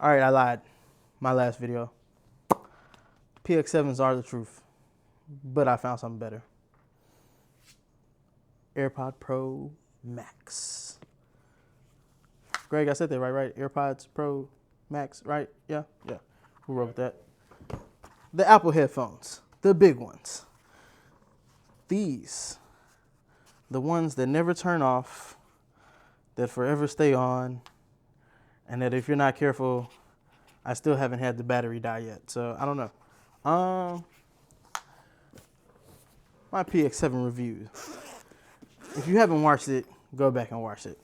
All right, I lied. My last video. PX7s are the truth, but I found something better. AirPod Pro Max. Greg, I said that right? AirPods Pro Max, right? Yeah. Who wrote that? The Apple headphones, the big ones. These, the ones that never turn off, that forever stay on, and that if you're not careful, I still haven't had the battery die yet, so I don't know. My PX7 review. If you haven't watched it, go back and watch it.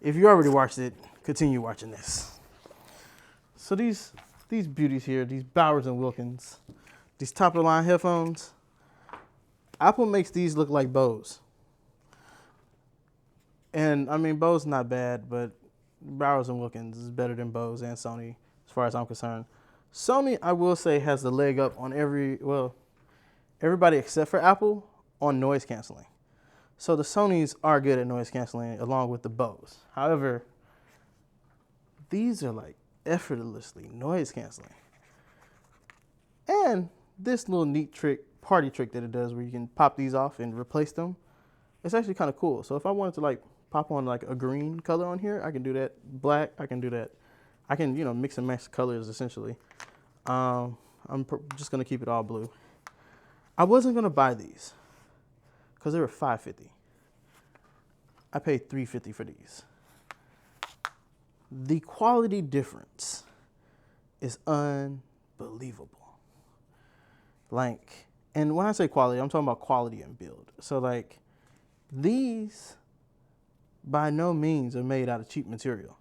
If you already watched it, continue watching this. So these beauties here, these Bowers and Wilkins, these top of the line headphones, Apple makes these look like Bose. And I mean, Bose not bad, but Bowers and Wilkins is better than Bose and Sony as far as I'm concerned. Sony, I will say, has the leg up on everybody except for Apple on noise canceling. So the Sonys are good at noise canceling along with the Bose. However, these are like effortlessly noise canceling. And this little neat party trick that it does where you can pop these off and replace them, it's actually kind of cool. So if I wanted to like pop on like a green color on here, I can do that. Black, I can do that. I can, mix and match colors essentially. I'm just gonna keep it all blue. I wasn't gonna buy these because they were $550. I paid $350 for these. The quality difference is unbelievable. Like, and when I say quality, I'm talking about quality and build. So like, these by no means are made out of cheap material.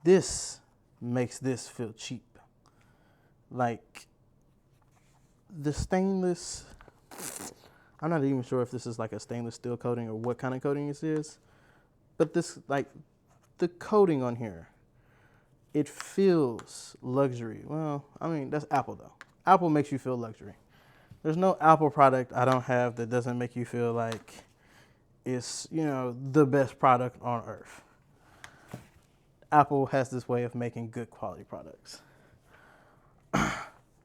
This makes this feel cheap. Like, the stainless, I'm not even sure if this is like a stainless steel coating or what kind of coating this is, but this, like, the coating on here, it feels luxury. Well, I mean, that's Apple though. Apple makes you feel luxury. There's no Apple product I don't have that doesn't make you feel like it's, the best product on earth. Apple has this way of making good quality products.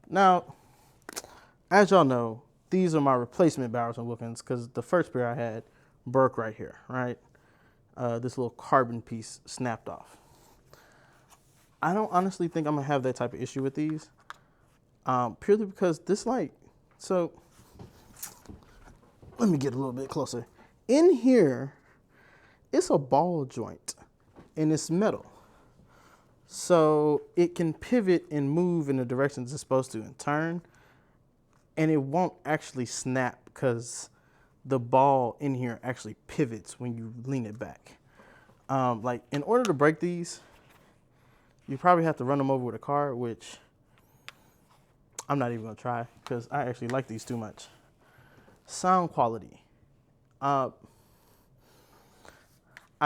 Now, as y'all know, these are my replacement Bowers and Wilkins because the first pair I had broke right here, right? This little carbon piece snapped off. I don't honestly think I'm gonna have that type of issue with these, purely because this so let me get a little bit closer. In here, it's a ball joint and it's metal. So it can pivot and move in the directions it's supposed to and turn, and it won't actually snap because the ball in here actually pivots when you lean it back. Like, in order to break these, you probably have to run them over with a car, which I'm not even gonna try because I actually like these too much. Sound quality. I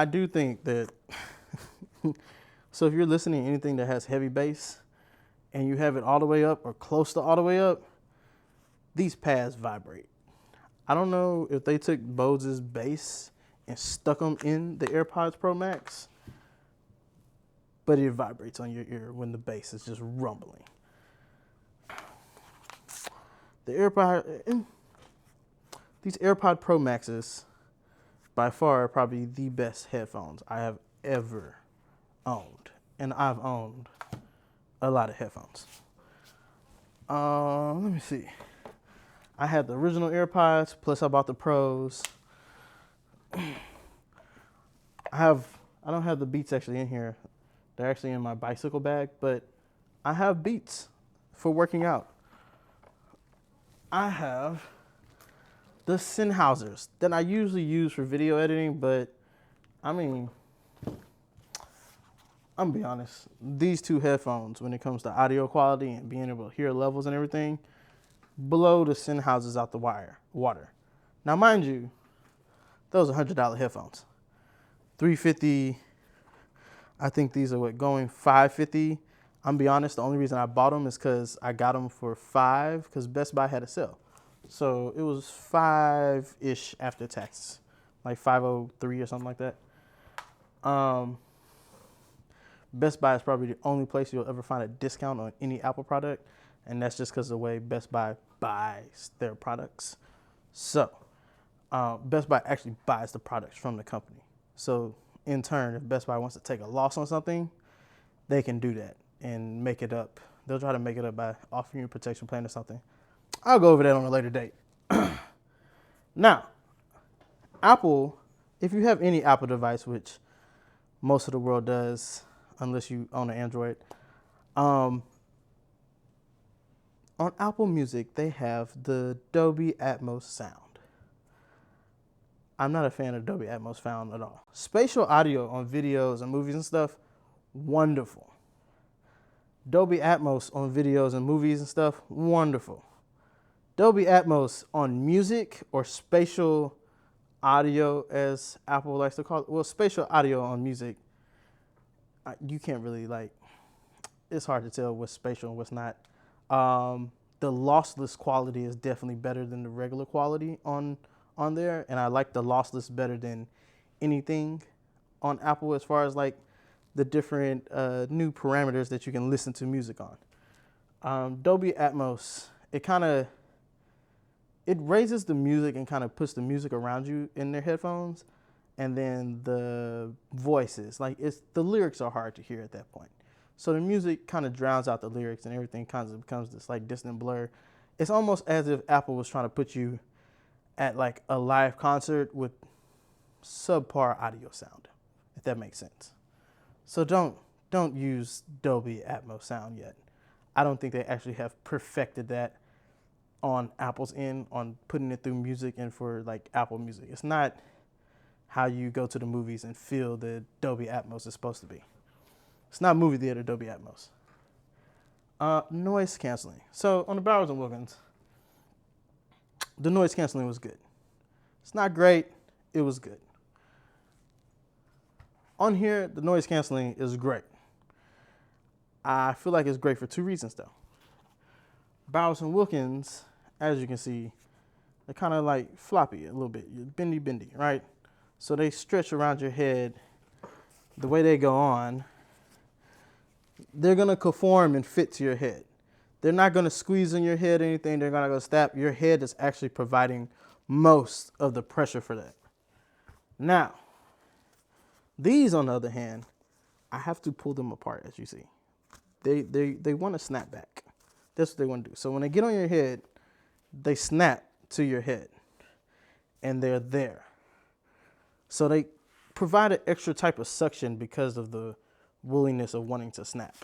do think that, so if you're listening to anything that has heavy bass and you have it all the way up or close to all the way up, these pads vibrate. I don't know if they took Bose's bass and stuck them in the AirPods Pro Max, but it vibrates on your ear when the bass is just rumbling. These AirPod Pro Maxes, by far, are probably the best headphones I have ever owned. And I've owned a lot of headphones. Let me see. I had the original AirPods, plus I bought the Pros. I don't have the Beats actually in here. They're actually in my bicycle bag, but I have Beats for working out. I have the Sennheisers that I usually use for video editing, but I mean, I'm gonna be honest, these two headphones, when it comes to audio quality and being able to hear levels and everything, blow the Sennheisers out the water. Now, mind you, those are $100 headphones. $350, I think these are going $550. I'm gonna be honest, the only reason I bought them is because I got them for $5 because Best Buy had a sale. So it was $5-ish after tax, like $503 or something like that. Best Buy is probably the only place you'll ever find a discount on any Apple product, and that's just because of the way Best Buy buys their products. So Best Buy actually buys the products from the company. So in turn, if Best Buy wants to take a loss on something, they can do that and make it up. They'll try to make it up by offering you a protection plan or something. I'll go over that on a later date. Now, Apple, if you have any Apple device, which most of the world does, unless you own an Android, on Apple Music, they have the Dolby Atmos sound. I'm not a fan of Dolby Atmos sound at all. Spatial audio on videos and movies and stuff, wonderful. Dolby Atmos on videos and movies and stuff, wonderful. Dolby Atmos on music, or spatial audio as Apple likes to call it. Well, spatial audio on music, you can't really it's hard to tell what's spatial and what's not. The lossless quality is definitely better than the regular quality on there, and I like the lossless better than anything on Apple as far as the different new parameters that you can listen to music on. Dolby Atmos, it raises the music and kind of puts the music around you in their headphones, and then the voices, the lyrics are hard to hear at that point. So the music kind of drowns out the lyrics, and everything kind of becomes this distant blur. It's almost as if Apple was trying to put you at a live concert with subpar audio sound, if that makes sense. So don't use Dolby Atmos sound yet. I don't think they actually have perfected that on Apple's end, on putting it through music and for Apple Music. It's not how you go to the movies and feel the Dolby Atmos is supposed to be. It's not movie theater Dolby Atmos. Noise canceling. So on the Bowers and Wilkins, the noise canceling was good. It's not great, it was good. On here, the noise canceling is great. I feel like it's great for two reasons though. Bowers and Wilkins, as you can see, they're kind of floppy a little bit. You're bendy, right? So they stretch around your head. The way they go on, they're gonna conform and fit to your head. They're not gonna squeeze in your head or anything. They're gonna go snap. Your head is actually providing most of the pressure for that. Now, these on the other hand, I have to pull them apart, as you see. They want to snap back. That's what they want to do. So when they get on your head, they snap to your head, and they're there. So they provide an extra type of suction because of the willingness of wanting to snap.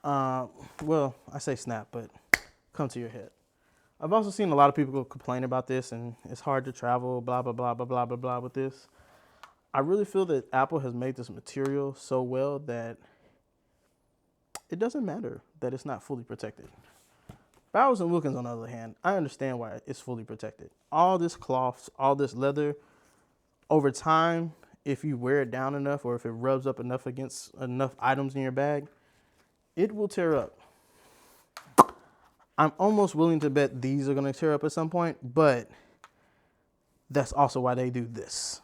Well, I say snap, but come to your head. I've also seen a lot of people complain about this, and it's hard to travel, blah, blah, blah, blah, blah, blah, blah with this. I really feel that Apple has made this material so well that it doesn't matter that it's not fully protected. Bowers and Wilkins, on the other hand, I understand why it's fully protected. All this cloth, all this leather, over time, if you wear it down enough or if it rubs up enough against enough items in your bag, it will tear up. I'm almost willing to bet these are going to tear up at some point, but that's also why they do this.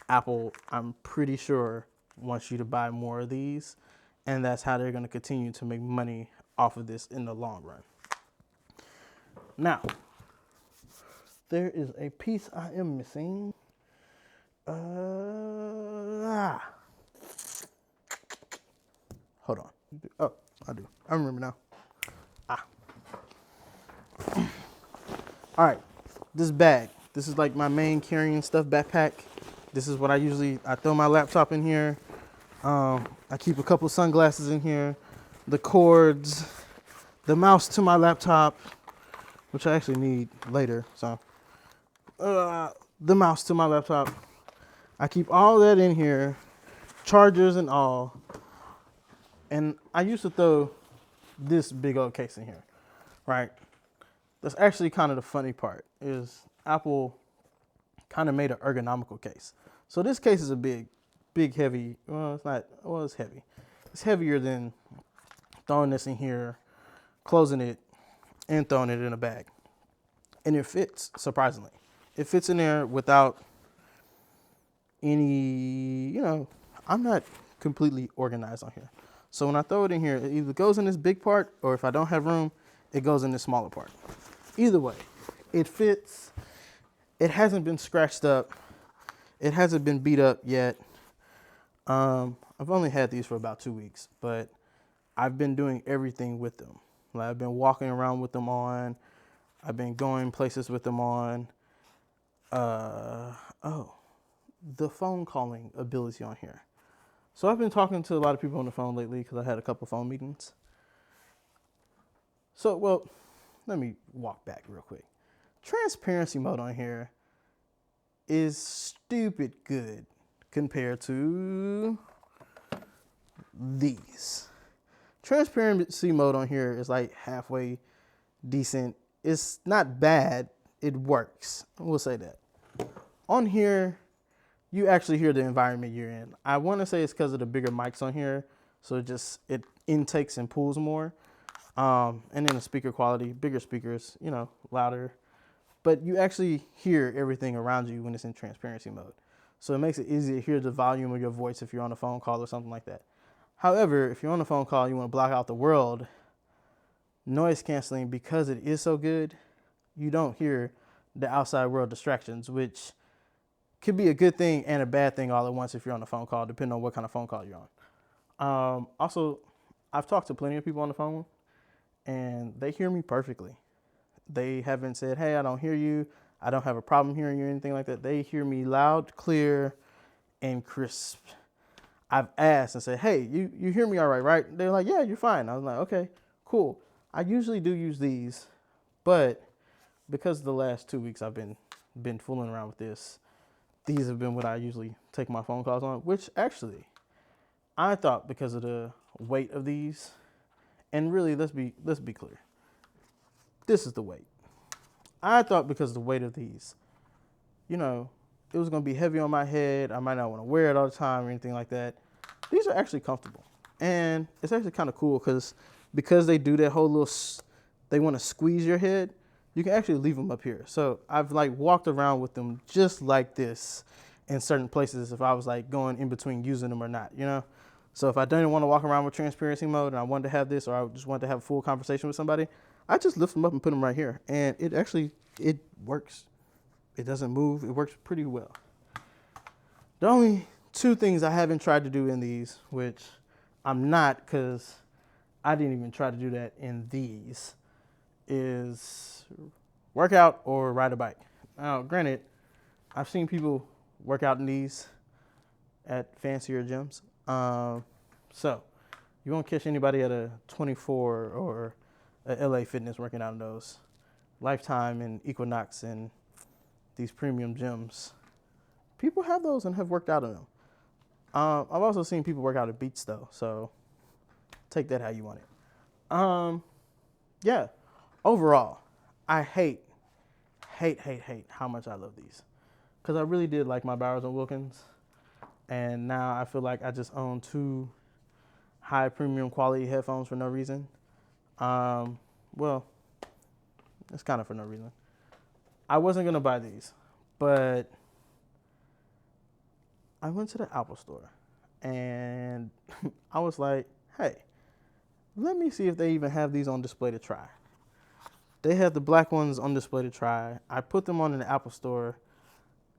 Apple, I'm pretty sure, wants you to buy more of these, and that's how they're going to continue to make money off of this in the long run. Now, there is a piece I am missing. Hold on. Oh, I do. I remember now. All right, this bag. This is my main carrying stuff backpack. This is what I throw my laptop in here. I keep a couple sunglasses in here, the cords, the mouse to my laptop, which I actually need later. So, the mouse to my laptop. I keep all that in here, chargers and all. And I used to throw this big old case in here, right? That's actually kind of the funny part, is Apple kind of made an ergonomical case. So this case is a big, heavy, it's heavy. It's heavier than throwing this in here, closing it, and throwing it in a bag. And it fits, surprisingly. It fits in there without any, I'm not completely organized on here. So when I throw it in here, it either goes in this big part, or if I don't have room, it goes in this smaller part. Either way, it fits. It hasn't been scratched up. It hasn't been beat up yet. I've only had these for about 2 weeks, but I've been doing everything with them. Like, I've been walking around with them on. I've been going places with them on. The phone calling ability on here. So I've been talking to a lot of people on the phone lately because I had a couple phone meetings. So, well, let me walk back real quick. Transparency mode on here is stupid good compared to these. Transparency mode on here is like halfway decent. It's not bad. It works. We'll say that. On here, you actually hear the environment you're in. I want to say it's because of the bigger mics on here, so it intakes and pulls more. And then the speaker quality, bigger speakers, louder. But you actually hear everything around you when it's in transparency mode. So it makes it easy to hear the volume of your voice if you're on a phone call or something like that. However, if you're on a phone call, you want to block out the world, noise canceling, because it is so good, you don't hear the outside world distractions, which could be a good thing and a bad thing all at once if you're on a phone call, depending on what kind of phone call you're on. Also, I've talked to plenty of people on the phone, and they hear me perfectly. They haven't said, hey, I don't hear you. I don't have a problem hearing you or anything like that. They hear me loud, clear, and crisp. I've asked and said, hey, you hear me all right, right? They're like, yeah, you're fine. I was like, okay, cool. I usually do use these, but because the last 2 weeks I've been fooling around with this, these have been what I usually take my phone calls on, which actually I thought because of the weight of these, and really, let's be clear. This is the weight. I thought because of the weight of these, it was going to be heavy on my head. I might not want to wear it all the time or anything like that. These are actually comfortable. And it's actually kind of cool because they do that whole little, they want to squeeze your head. You can actually leave them up here. So I've walked around with them just like this in certain places if I was going in between using them or not, So if I didn't want to walk around with transparency mode and I wanted to have this, or I just wanted to have a full conversation with somebody, I just lift them up and put them right here. And it works. It doesn't move. It works pretty well. The only 2 things I haven't tried to do in these, which I'm not because I didn't even try to do that in these, is work out or ride a bike. Now, granted, I've seen people work out in these at fancier gyms. So you won't catch anybody at a 24 or a LA Fitness working out in those. Lifetime and Equinox and these premium gyms, people have those and have worked out in them. I've also seen people work out at Beats though, so take that how you want it. Yeah, overall, I hate how much I love these, because I really did like my Bowers Wilkins, and now I feel like I just own 2 high premium quality headphones for no reason. Well, it's kind of for no reason. I wasn't gonna buy these, but I went to the Apple store and I was like, hey, let me see if they even have these on display to try. They had the black ones on display to try. I put them on in the Apple store,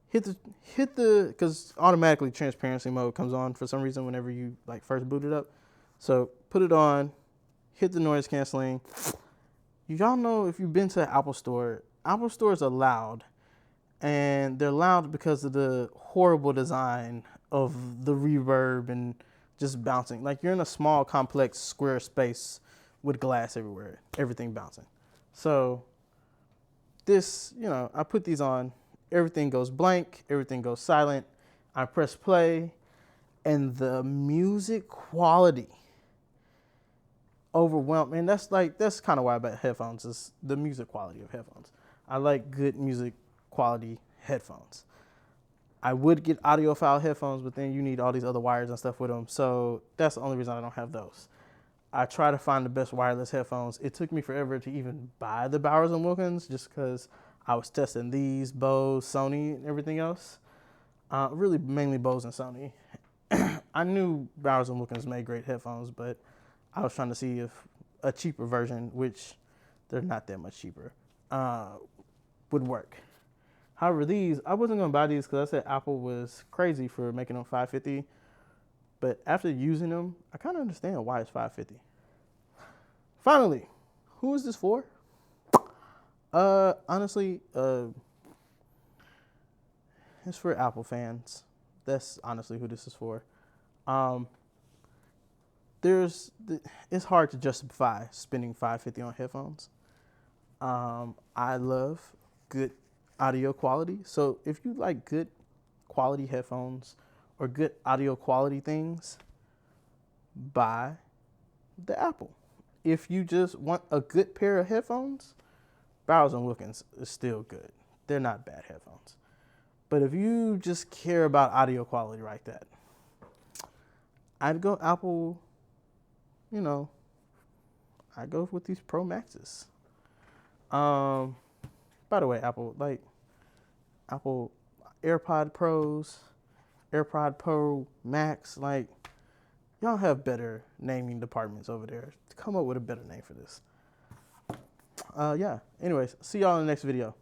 hit the, because automatically transparency mode comes on for some reason whenever you first boot it up. So put it on, hit the noise canceling. Y'all know, if you've been to an Apple stores are loud, and they're loud because of the horrible design of the reverb and just bouncing. You're in a small, complex, square space with glass everywhere, everything bouncing. So this, I put these on, everything goes blank, everything goes silent. I press play, and the music quality overwhelmed. And that's kind of why I buy headphones, is the music quality of headphones. I like good music quality headphones. I would get audiophile headphones, but then you need all these other wires and stuff with them. So that's the only reason I don't have those. I try to find the best wireless headphones. It took me forever to even buy the Bowers & Wilkins just because I was testing these, Bose, Sony, and everything else. Really mainly Bose and Sony. I knew Bowers Wilkins made great headphones, but I was trying to see if a cheaper version, which they're not that much cheaper, would work. However, these, I wasn't going to buy these because I said Apple was crazy for making them $550. But after using them, I kind of understand why it's $550. Finally, who is this for? Honestly, it's for Apple fans. That's honestly who this is for. It's hard to justify spending $550 on headphones. I love good audio quality. So if you like good quality headphones or good audio quality things, buy the Apple. If you just want a good pair of headphones, Bowers Wilkins is still good. They're not bad headphones. But if you just care about audio quality like that, I'd go Apple, I'd go with these Pro Maxes. By the way, Apple AirPod Pros, AirPod Pro Max, y'all have better naming departments over there. Come up with a better name for this. Yeah. Anyways, see y'all in the next video.